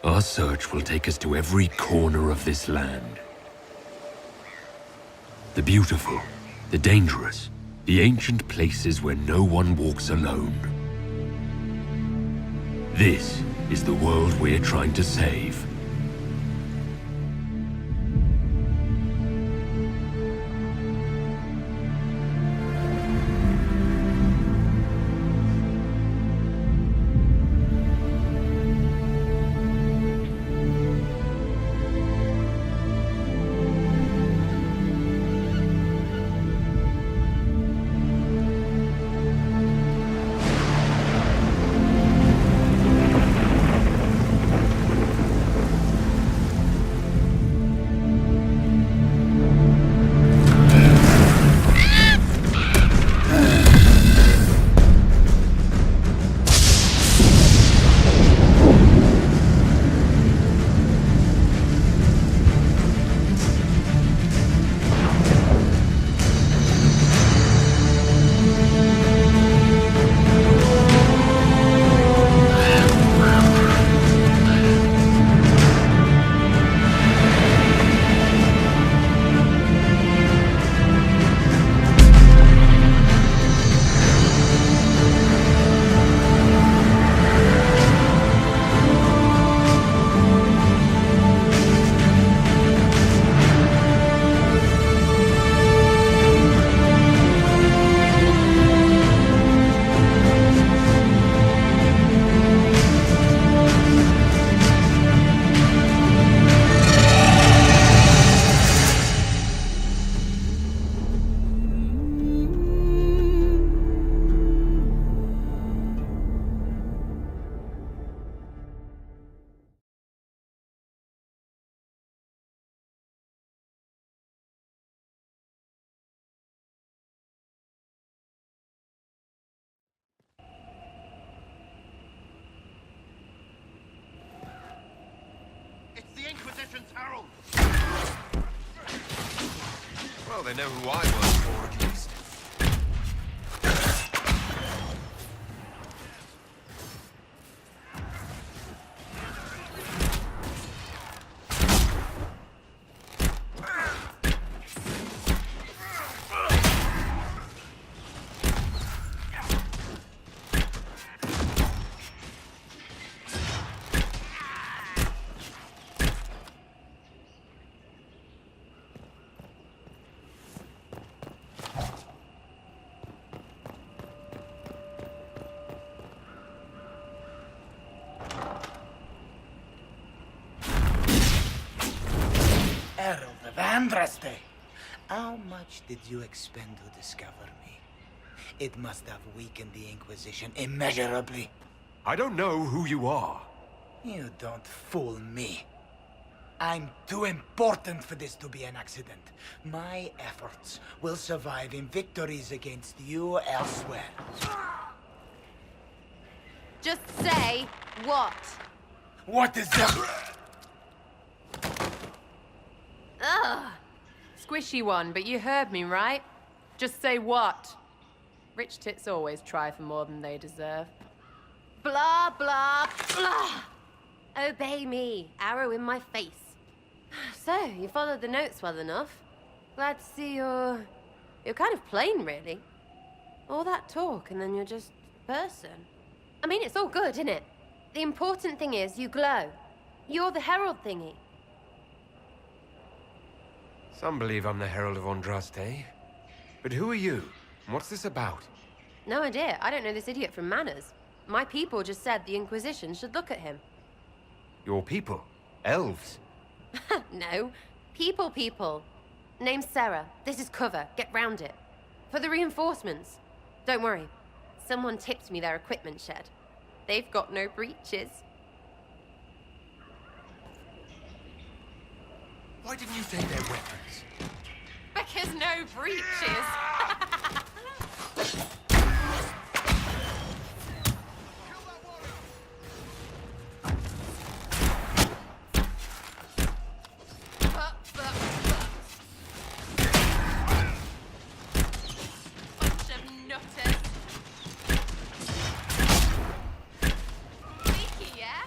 Our search will take us to every corner of this land. The beautiful, the dangerous, the ancient places where no one walks alone. This is the world we're trying to save. The Inquisition's herald! Well, they know who I work for, at least. Herald of Andraste. How much did you expend to discover me? It must have weakened the Inquisition immeasurably. I don't know who you are. You don't fool me. I'm too important for this to be an accident. My efforts will survive in victories against you elsewhere. Just say what? What is that? Ugh. Squishy one, but you heard me, right? Just say what? Rich tits always try for more than they deserve. Blah, blah, blah. Obey me. Arrow in my face. So, you followed the notes well enough. Glad to see you're kind of plain, really. All that talk, and then you're just a person. I mean, it's all good, isn't it? The important thing is you glow. You're the herald thingy. Some believe I'm the Herald of Andraste. But who are you? And what's this about? No idea. I don't know this idiot from Manners. My people just said the Inquisition should look at him. Your people? Elves? No. People. Name's Sarah. This is cover. Get round it. For the reinforcements. Don't worry. Someone tipped me their equipment shed. They've got no breaches. Why didn't you take their weapons? Because no breaches. Bunch of nutters. Sneaky, yeah?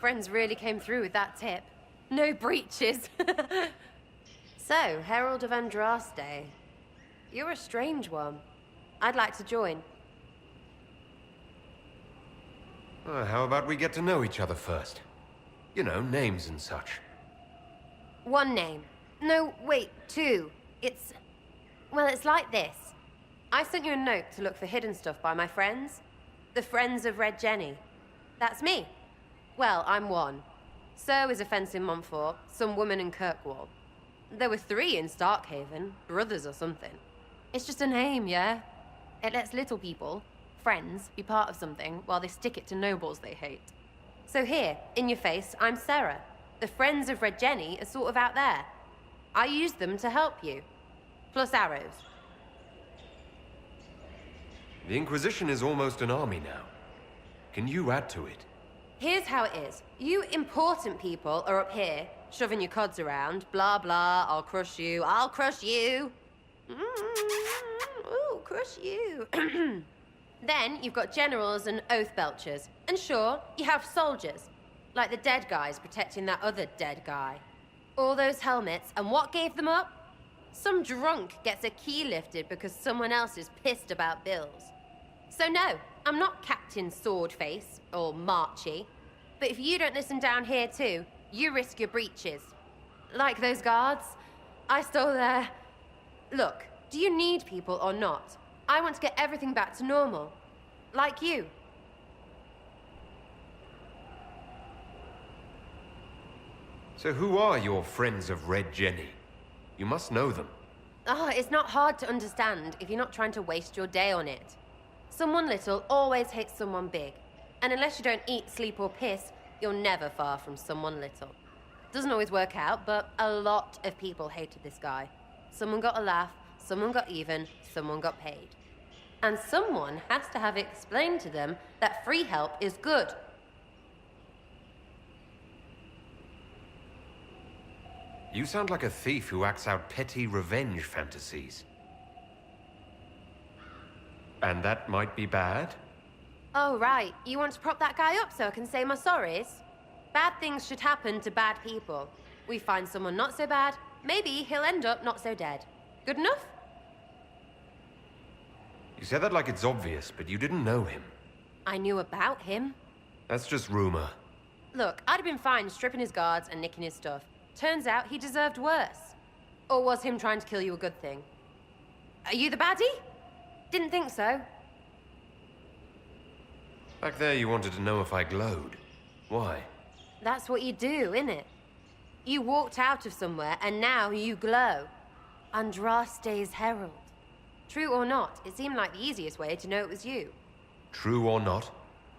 friends really came through with that tip. No breaches. So, Herald of Andraste. You're a strange one. I'd like to join. How about we get to know each other first? You know, names and such. One name. No, wait, two. Well, it's like this. I sent you a note to look for hidden stuff by my friends. The Friends of Red Jenny. That's me. Well, I'm one. So is a fence in Montfort, some woman in Kirkwall. There were 3 in Starkhaven, brothers or something. It's just a name, yeah? It lets little people, friends, be part of something while they stick it to nobles they hate. So here, in your face, I'm Sarah. The Friends of Red Jenny are sort of out there. I use them to help you. Plus arrows. The Inquisition is almost an army now. Can you add to it? Here's how it is. You important people are up here, shoving your cods around. Blah, blah, I'll crush you, I'll crush you. Ooh, crush you. Then you've got generals and oath belchers. And sure, you have soldiers. Like the dead guys protecting that other dead guy. All those helmets, and what gave them up? Some drunk gets a key lifted because someone else is pissed about bills. So no, I'm not Captain Swordface, or Marchy. But if you don't listen down here too, you risk your breeches. Like those guards, I stole their... Look, do you need people or not? I want to get everything back to normal. Like you. So who are your Friends of Red Jenny? You must know them. It's not hard to understand if you're not trying to waste your day on it. Someone little always hates someone big. And unless you don't eat, sleep, or piss, you're never far from someone little. Doesn't always work out, but a lot of people hated this guy. Someone got a laugh, someone got even, someone got paid. And someone has to have explained to them that free help is good. You sound like a thief who acts out petty revenge fantasies. And that might be bad? Oh, right. You want to prop that guy up so I can say my sorries? Bad things should happen to bad people. We find someone not so bad, maybe he'll end up not so dead. Good enough? You said that like it's obvious, but you didn't know him. I knew about him. That's just rumor. Look, I'd have been fine stripping his guards and nicking his stuff. Turns out he deserved worse. Or was him trying to kill you a good thing? Are you the baddie? Didn't think so. Back there you wanted to know if I glowed. Why? That's what you do, innit? You walked out of somewhere and now you glow. Andraste's herald. True or not, it seemed like the easiest way to know it was you. True or not?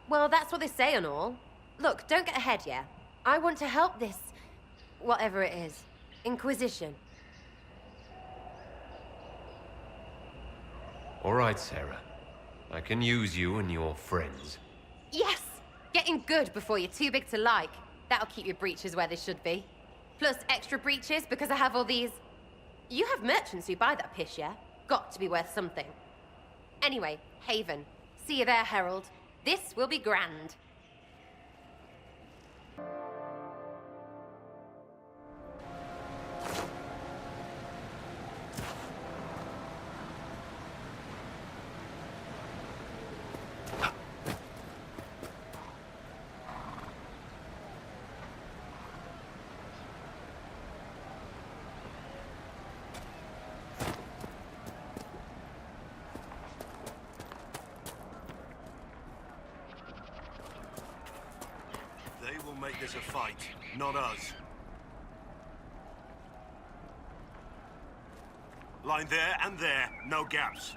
Well, that's what they say and all. Look, don't get ahead, yeah? I want to help this... whatever it is. Inquisition. All right, Sarah. I can use you and your friends. Yes! Getting good before you're too big to like. That'll keep your breeches where they should be. Plus extra breeches because I have all these... You have merchants who buy that piss, yeah? Got to be worth something. Anyway, Haven. See you there, Herald. This will be grand. They will make this a fight, not us. Line there and there, no gaps.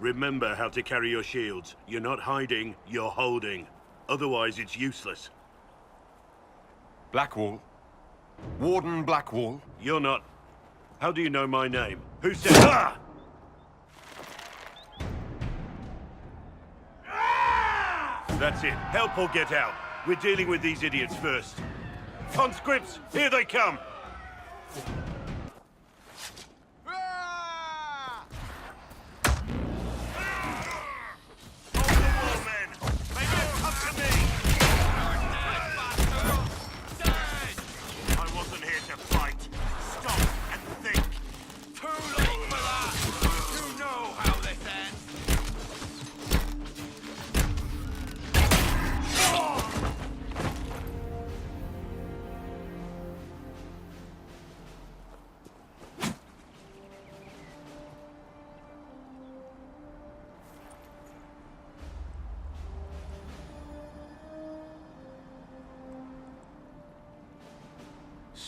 Remember how to carry your shields. You're not hiding, you're holding. Otherwise, it's useless. Blackwall. Warden Blackwall. You're not... How do you know my name? Who said... Ah! That's it. Help or get out. We're dealing with these idiots first. Conscripts, here they come! Hold the wall, men! Make them come to me!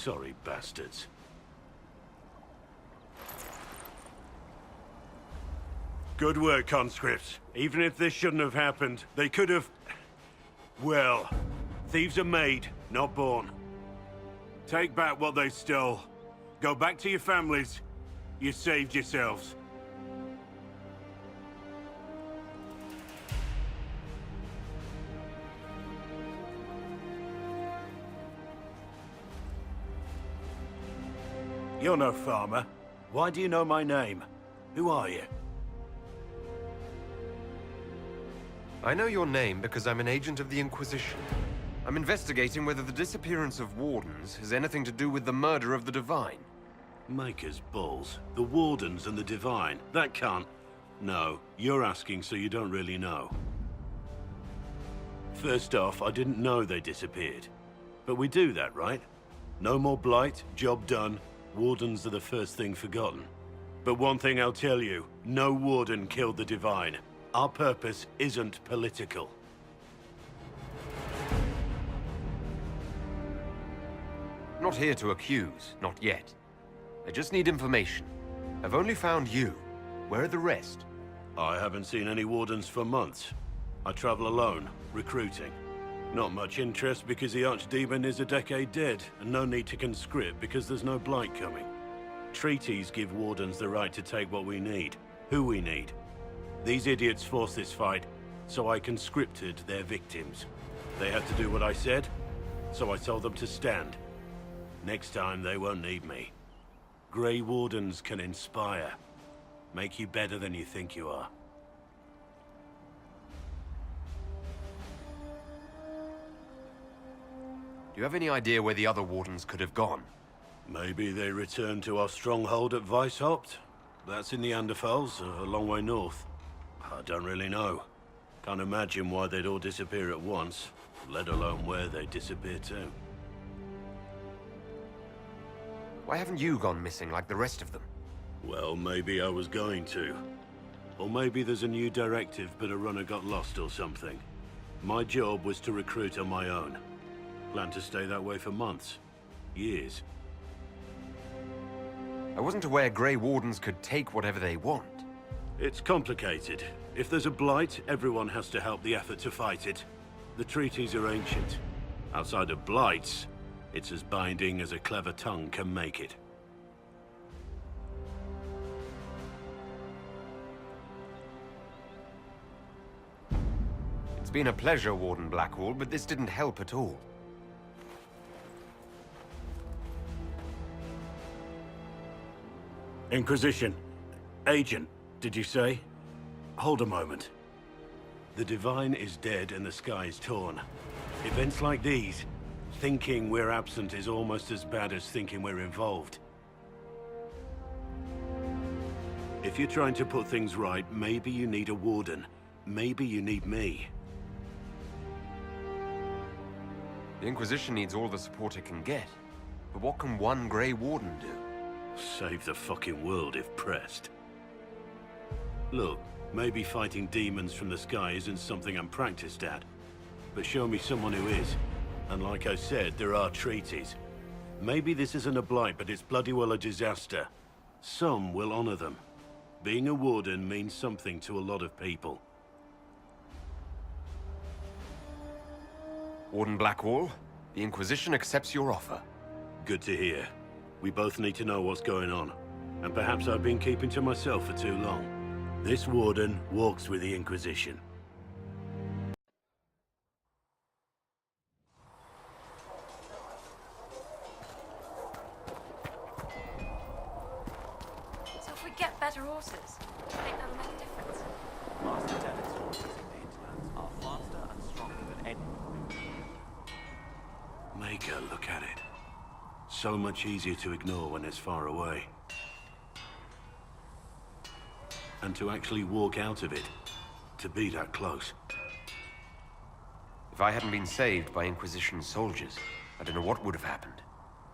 Sorry, bastards. Good work, conscripts. Even if this shouldn't have happened, they could have... Well, thieves are made, not born. Take back what they stole. Go back to your families. You saved yourselves. You're no farmer. Why do you know my name? Who are you? I know your name because I'm an agent of the Inquisition. I'm investigating whether the disappearance of Wardens has anything to do with the murder of the Divine. Maker's balls. The Wardens and the Divine. That can't... No, you're asking so you don't really know. First off, I didn't know they disappeared. But we do that, right? No more blight, job done. Wardens are the first thing forgotten. But one thing I'll tell you, no Warden killed the Divine. Our purpose isn't political. Not here to accuse, not yet. I just need information. I've only found you. Where are the rest? I haven't seen any Wardens for months. I travel alone, recruiting. Not much interest because the Archdemon is a decade dead, and no need to conscript because there's no blight coming. Treaties give Wardens the right to take what we need, who we need. These idiots forced this fight, so I conscripted their victims. They had to do what I said, so I told them to stand. Next time, they won't need me. Grey Wardens can inspire. Make you better than you think you are. Do you have any idea where the other Wardens could have gone? Maybe they returned to our stronghold at Weishaupt? That's in the Anderfels, a long way north. I don't really know. Can't imagine why they'd all disappear at once, let alone where they'd disappear to. Why haven't you gone missing like the rest of them? Well, maybe I was going to. Or maybe there's a new directive, but a runner got lost or something. My job was to recruit on my own. Plan to stay that way for months. Years. I wasn't aware Grey Wardens could take whatever they want. It's complicated. If there's a blight, everyone has to help the effort to fight it. The treaties are ancient. Outside of blights, it's as binding as a clever tongue can make it. It's been a pleasure, Warden Blackwall, but this didn't help at all. Inquisition. Agent, did you say? Hold a moment. The Divine is dead and the sky is torn. Events like these, thinking we're absent is almost as bad as thinking we're involved. If you're trying to put things right, maybe you need a Warden. Maybe you need me. The Inquisition needs all the support it can get. But what can one Grey Warden do? Save the fucking world if pressed. Look, maybe fighting demons from the sky isn't something I'm practiced at. But show me someone who is. And like I said, there are treaties. Maybe this isn't a blight, but it's bloody well a disaster. Some will honor them. Being a Warden means something to a lot of people. Warden Blackwall, the Inquisition accepts your offer. Good to hear. We both need to know what's going on. And perhaps I've been keeping to myself for too long. This Warden walks with the Inquisition. So if we get better horses, do you think that'll make a difference? Master Dennett's horses in the hinterlands are faster and stronger than any. Maker, look at it. So much easier to ignore when it's far away. And to actually walk out of it, to be that close. If I hadn't been saved by Inquisition soldiers, I don't know what would have happened.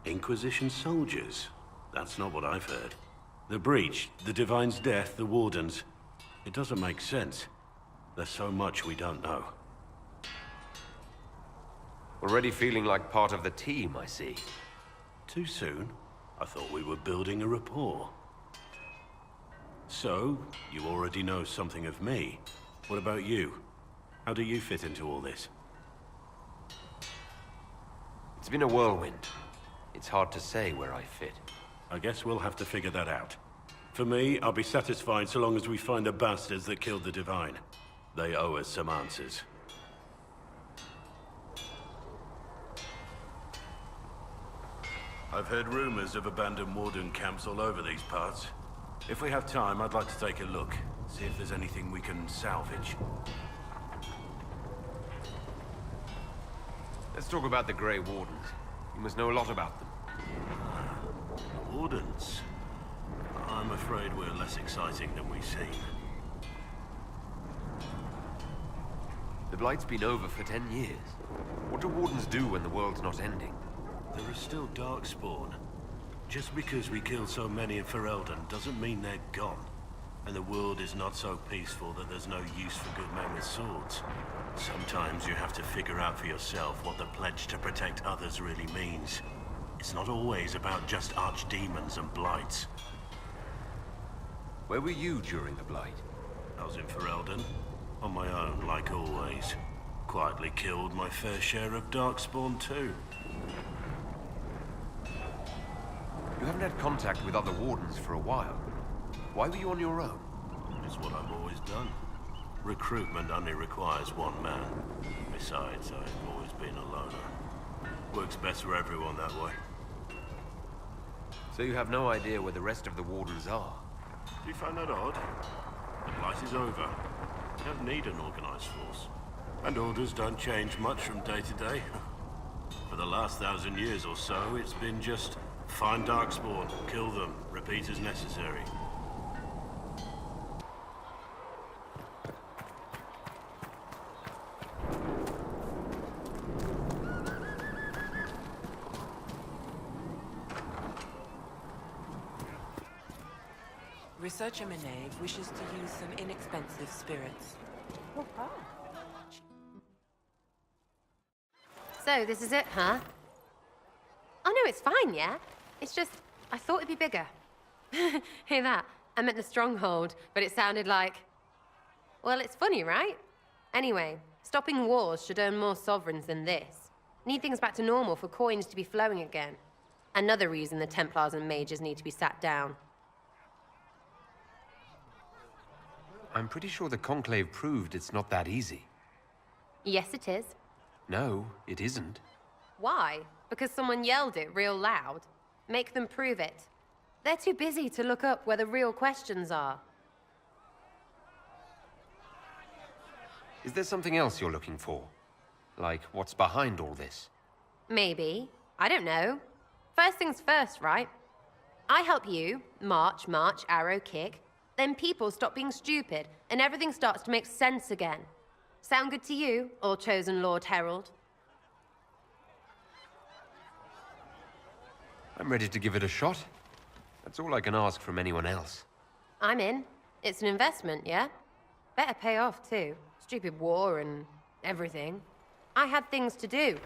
Inquisition soldiers? That's not what I've heard. The Breach, the Divine's death, the Wardens. It doesn't make sense. There's so much we don't know. Already feeling like part of the team, I see. Too soon? I thought we were building a rapport. So, you already know something of me. What about you? How do you fit into all this? It's been a whirlwind. It's hard to say where I fit. I guess we'll have to figure that out. For me, I'll be satisfied so long as we find the bastards that killed the Divine. They owe us some answers. I've heard rumors of abandoned Warden camps all over these parts. If we have time, I'd like to take a look. See if there's anything we can salvage. Let's talk about the Grey Wardens. You must know a lot about them. Wardens? I'm afraid we're less exciting than we seem. The Blight's been over for 10 years. What do Wardens do when the world's not ending? There are still Darkspawn. Just because we killed so many in Ferelden doesn't mean they're gone. And the world is not so peaceful that there's no use for good men with swords. Sometimes you have to figure out for yourself what the pledge to protect others really means. It's not always about just archdemons and blights. Where were you during the Blight? I was in Ferelden, on my own, like always. Quietly killed my fair share of Darkspawn too. You haven't had contact with other Wardens for a while. Why were you on your own? It's what I've always done. Recruitment only requires one man. Besides, I've always been a loner. Works best for everyone that way. So you have no idea where the rest of the Wardens are? Do you find that odd? The Blight is over. You don't need an organized force. And orders don't change much from day to day. For the last 1,000 years or so, it's been just find Darkspawn, kill them, repeat as necessary. Researcher Minave wishes to use some inexpensive spirits. So, this is it, huh? Oh no, it's fine, yeah? It's just, I thought it'd be bigger. Hear that? I meant the stronghold, but it sounded like... Well, it's funny, right? Anyway, stopping wars should earn more sovereigns than this. Need things back to normal for coins to be flowing again. Another reason the Templars and mages need to be sat down. I'm pretty sure the Conclave proved it's not that easy. Yes, it is. No, it isn't. Why? Because someone yelled it real loud? Make them prove it. They're too busy to look up where the real questions are. Is there something else you're looking for? Like, what's behind all this? Maybe. I don't know. First things first, right? I help you, march, arrow, kick. Then people stop being stupid, and everything starts to make sense again. Sound good to you, All Chosen Lord Herald? I'm ready to give it a shot. That's all I can ask from anyone else. I'm in. It's an investment, yeah? Better pay off, too. Stupid war and everything. I had things to do.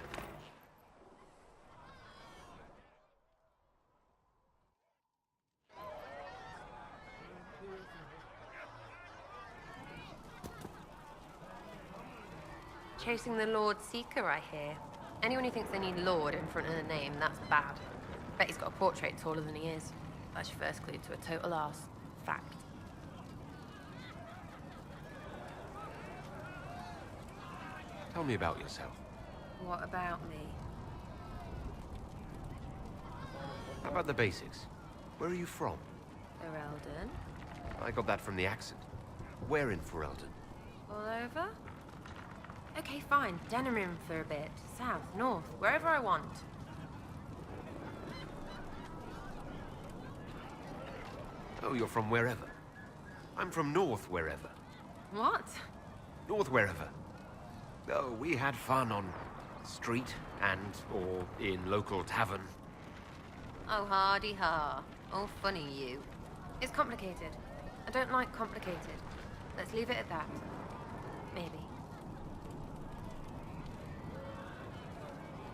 Chasing the Lord Seeker, I hear. Anyone who thinks they need Lord in front of the name, that's bad. Bet he's got a portrait taller than he is. That's your first clue to a total arse. Fact. Tell me about yourself. What about me? How about the basics? Where are you from? Ferelden? I got that from the accent. Where in Ferelden? All over? Okay, fine. Denerim for a bit. South, north, wherever I want. Oh, you're from wherever. I'm from north wherever. What? North wherever. Oh, we had fun on street or in local tavern. Oh, hardy ha. Oh, funny you. It's complicated. I don't like complicated. Let's leave it at that. Maybe.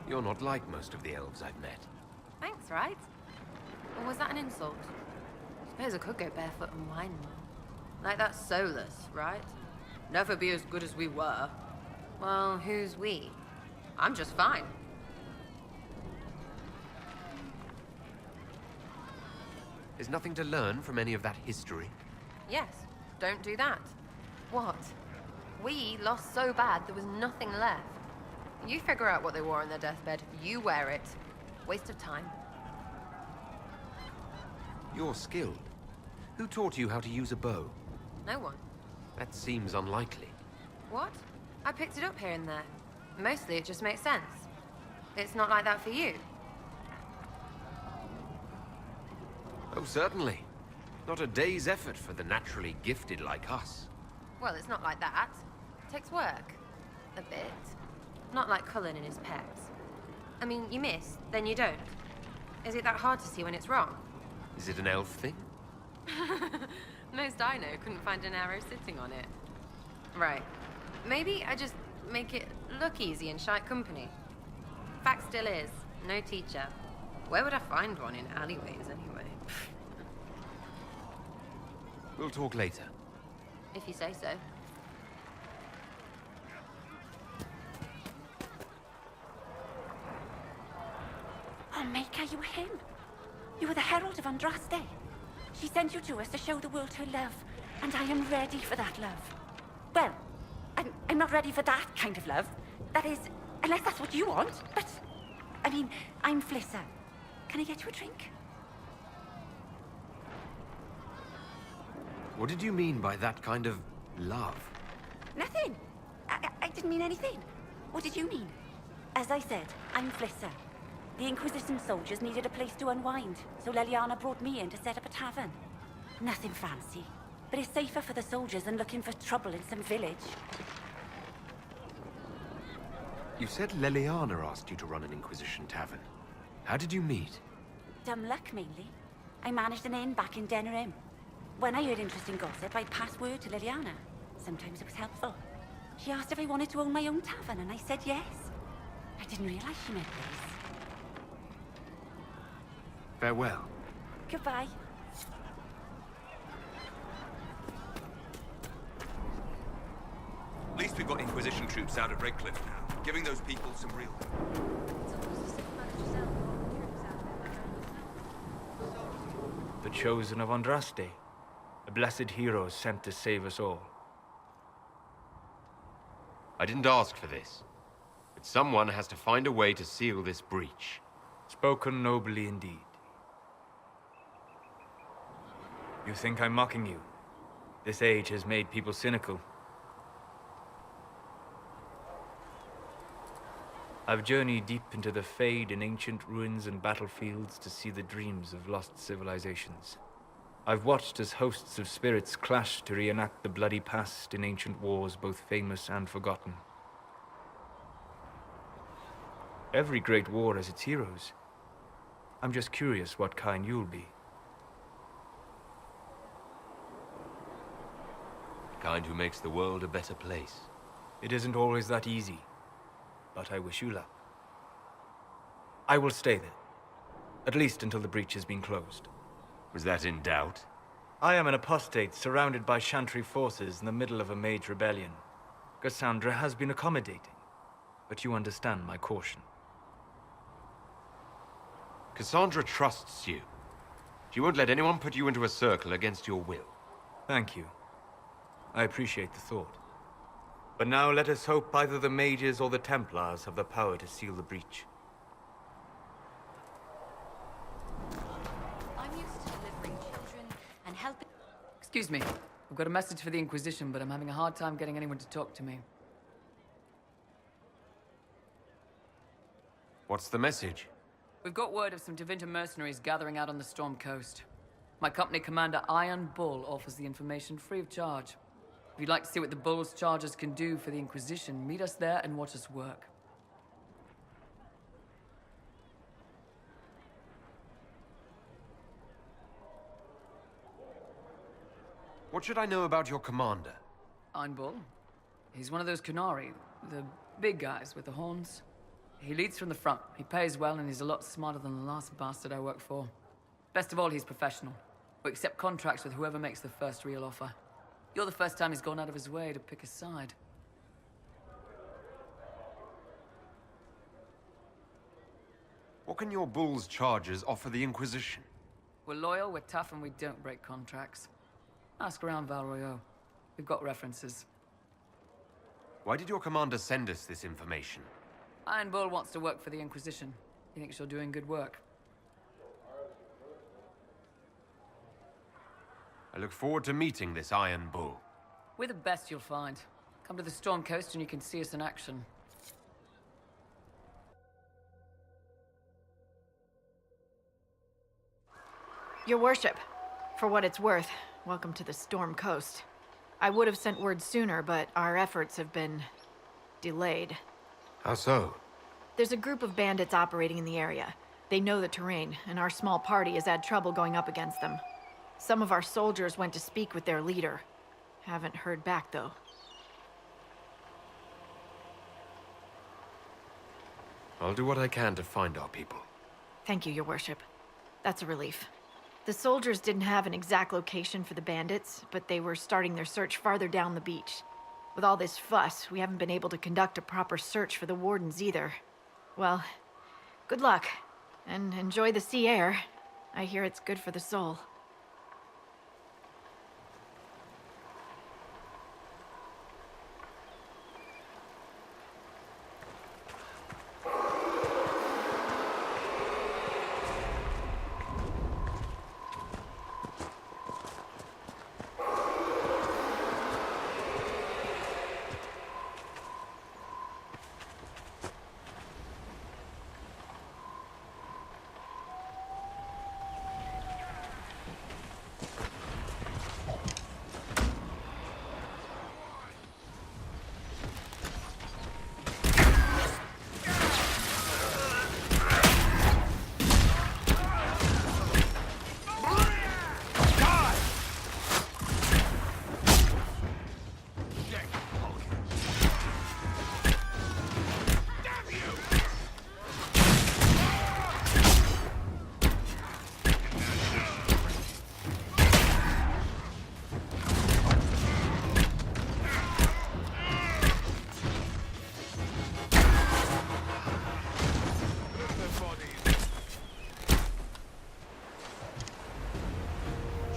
You're not like most of the elves I've met. Thanks, right? Or was that an insult? Suppose I could go barefoot and whine more. Like that's soulless, right? Never be as good as we were. Well, who's we? I'm just fine. There's nothing to learn from any of that history. Yes, don't do that. What? We lost so bad there was nothing left. You figure out what they wore on their deathbed. You wear it. Waste of time. You're skilled. Who taught you how to use a bow? No one. That seems unlikely. What? I picked it up here and there. Mostly it just makes sense. It's not like that for you. Oh, certainly. Not a day's effort for the naturally gifted like us. Well, it's not like that. It takes work. A bit. Not like Cullen and his pecs. I mean, you miss, then you don't. Is it that hard to see when it's wrong? Is it an elf thing? Most I know couldn't find an arrow sitting on it. Right. Maybe I just make it look easy in shite company. Fact still is, no teacher. Where would I find one in alleyways anyway? We'll talk later. If you say so. Oh, Maker, you him? You were the Herald of Andraste. She sent you to us to show the world her love, and I am ready for that love. Well, I'm not ready for that kind of love. That is, unless that's what you want. But, I mean, I'm Flissa. Can I get you a drink? What did you mean by that kind of love? Nothing. I didn't mean anything. What did you mean? As I said, I'm Flissa. The Inquisition soldiers needed a place to unwind, so Leliana brought me in to set up a tavern. Nothing fancy, but it's safer for the soldiers than looking for trouble in some village. You said Leliana asked you to run an Inquisition tavern. How did you meet? Dumb luck, mainly. I managed an inn back in Denerim. When I heard interesting gossip, I'd pass word to Liliana. Sometimes it was helpful. She asked if I wanted to own my own tavern, and I said yes. I didn't realize she meant this. Farewell. Goodbye. At least we've got Inquisition troops out at Redcliffe now, giving those people some real... The chosen of Andraste. A blessed hero sent to save us all. I didn't ask for this, but someone has to find a way to seal this breach. Spoken nobly indeed. You think I'm mocking you? This age has made people cynical. I've journeyed deep into the Fade in ancient ruins and battlefields to see the dreams of lost civilizations. I've watched as hosts of spirits clash to reenact the bloody past in ancient wars, both famous and forgotten. Every great war has its heroes. I'm just curious what kind you'll be. The kind who makes the world a better place. It isn't always that easy, but I wish you luck. I will stay there, at least until the breach has been closed. Was that in doubt? I am an apostate surrounded by Chantry forces in the middle of a mage rebellion. Cassandra has been accommodating, but you understand my caution. Cassandra trusts you. She won't let anyone put you into a circle against your will. Thank you. I appreciate the thought. But now let us hope either the mages or the Templars have the power to seal the breach. I'm used to delivering children and helping... Excuse me. I've got a message for the Inquisition, but I'm having a hard time getting anyone to talk to me. What's the message? We've got word of some Tevinter mercenaries gathering out on the Storm Coast. My company commander, Iron Bull, offers the information free of charge. If you'd like to see what the Bull's charges can do for the Inquisition, meet us there and watch us work. What should I know about your commander? Iron Bull. He's one of those Canari, the big guys with the horns. He leads from the front. He pays well, and he's a lot smarter than the last bastard I worked for. Best of all, he's professional. We accept contracts with whoever makes the first real offer. You're the first time he's gone out of his way to pick a side. What can your bull's charges offer the Inquisition? We're loyal, we're tough, and we don't break contracts. Ask around Val Royeaux. We've got references. Why did your commander send us this information? Iron Bull wants to work for the Inquisition. He thinks you're doing good work. I look forward to meeting this Iron Bull. We're the best you'll find. Come to the Storm Coast and you can see us in action. Your worship, for what it's worth, welcome to the Storm Coast. I would have sent word sooner, but our efforts have been delayed. How so? There's a group of bandits operating in the area. They know the terrain, and our small party has had trouble going up against them. Some of our soldiers went to speak with their leader. Haven't heard back, though. I'll do what I can to find our people. Thank you, Your Worship. That's a relief. The soldiers didn't have an exact location for the bandits, but they were starting their search farther down the beach. With all this fuss, we haven't been able to conduct a proper search for the wardens either. Well, good luck, and enjoy the sea air. I hear it's good for the soul.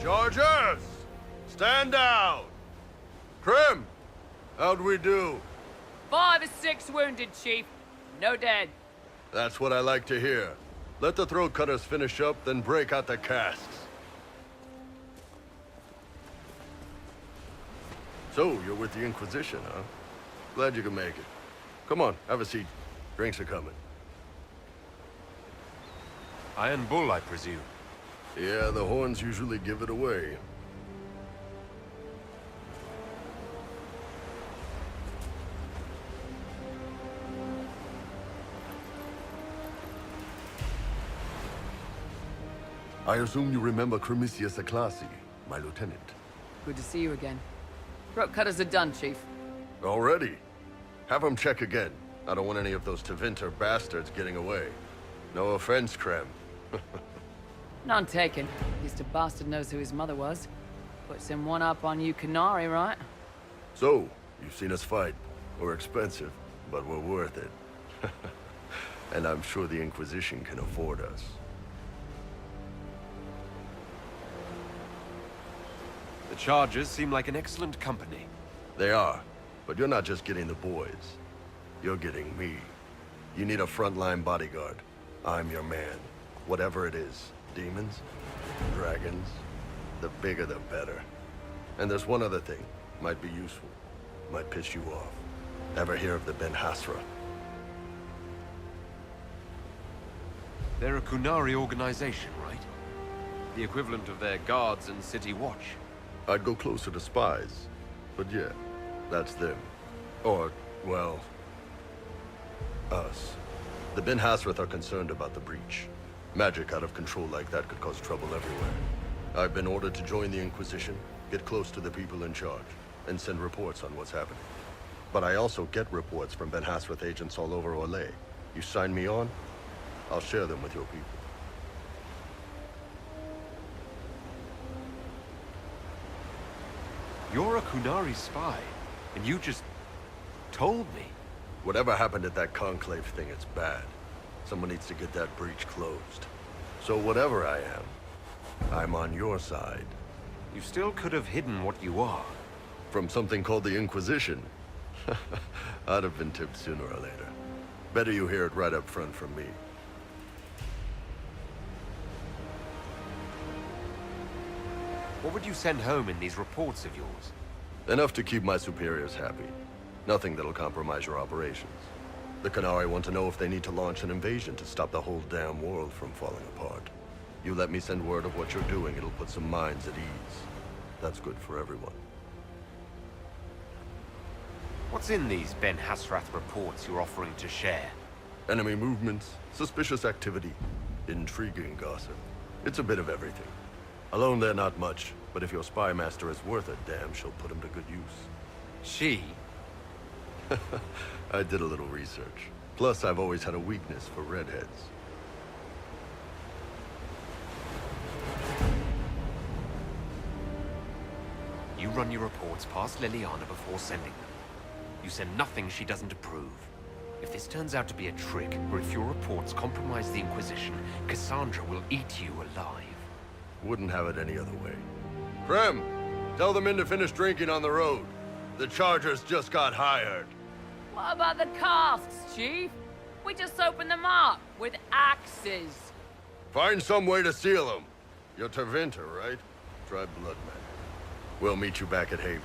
Chargers! Stand down! Krim! How'd we do? 5 or 6 wounded, Chief. No dead. That's what I like to hear. Let the throat cutters finish up, then break out the casks. So, you're with the Inquisition, huh? Glad you could make it. Come on, have a seat. Drinks are coming. Iron Bull, I presume. Yeah, the horns usually give it away. I assume you remember Cremisius Aclassi, my lieutenant. Good to see you again. Throat cutters are done, Chief. Already? Have them check again. I don't want any of those Tevinter bastards getting away. No offense, Krem. None taken. At least a bastard knows who his mother was. Puts him one up on you Canary, right? So, you've seen us fight. We're expensive, but we're worth it. And I'm sure the Inquisition can afford us. The Chargers seem like an excellent company. They are, but you're not just getting the boys. You're getting me. You need a frontline bodyguard. I'm your man. Whatever it is. Demons, dragons, the bigger the better. And there's one other thing, might be useful, might piss you off. Ever hear of the Pentaghast? They're a Qunari organization, right? The equivalent of their guards and city watch. I'd go closer to spies, but yeah, that's them. Or, well, us. The Pentaghast are concerned about the breach. Magic out of control like that could cause trouble everywhere. I've been ordered to join the Inquisition, get close to the people in charge, and send reports on what's happening. But I also get reports from Pentaghast agents all over Orlais. You sign me on, I'll share them with your people. You're a Kunari spy, and you just told me. Whatever happened at that Conclave thing, it's bad. Someone needs to get that breach closed. So whatever I am, I'm on your side. You still could have hidden what you are. From something called the Inquisition. I'd have been tipped sooner or later. Better you hear it right up front from me. What would you send home in these reports of yours? Enough to keep my superiors happy. Nothing that'll compromise your operations. The Kunari want to know if they need to launch an invasion to stop the whole damn world from falling apart. You let me send word of what you're doing, it'll put some minds at ease. That's good for everyone. What's in these Ben Hasrath reports you're offering to share? Enemy movements, suspicious activity, intriguing gossip. It's a bit of everything. Alone they're not much, but if your spy master is worth a damn, she'll put him to good use. She? I did a little research. Plus, I've always had a weakness for redheads. You run your reports past Liliana before sending them. You send nothing she doesn't approve. If this turns out to be a trick, or if your reports compromise the Inquisition, Cassandra will eat you alive. Wouldn't have it any other way. Krem, tell the men to finish drinking on the road. The Chargers just got hired. What about the casks, Chief? We just opened them up with axes. Find some way to seal them. You're Tervinter, right? Try Bloodman. We'll meet you back at Haven.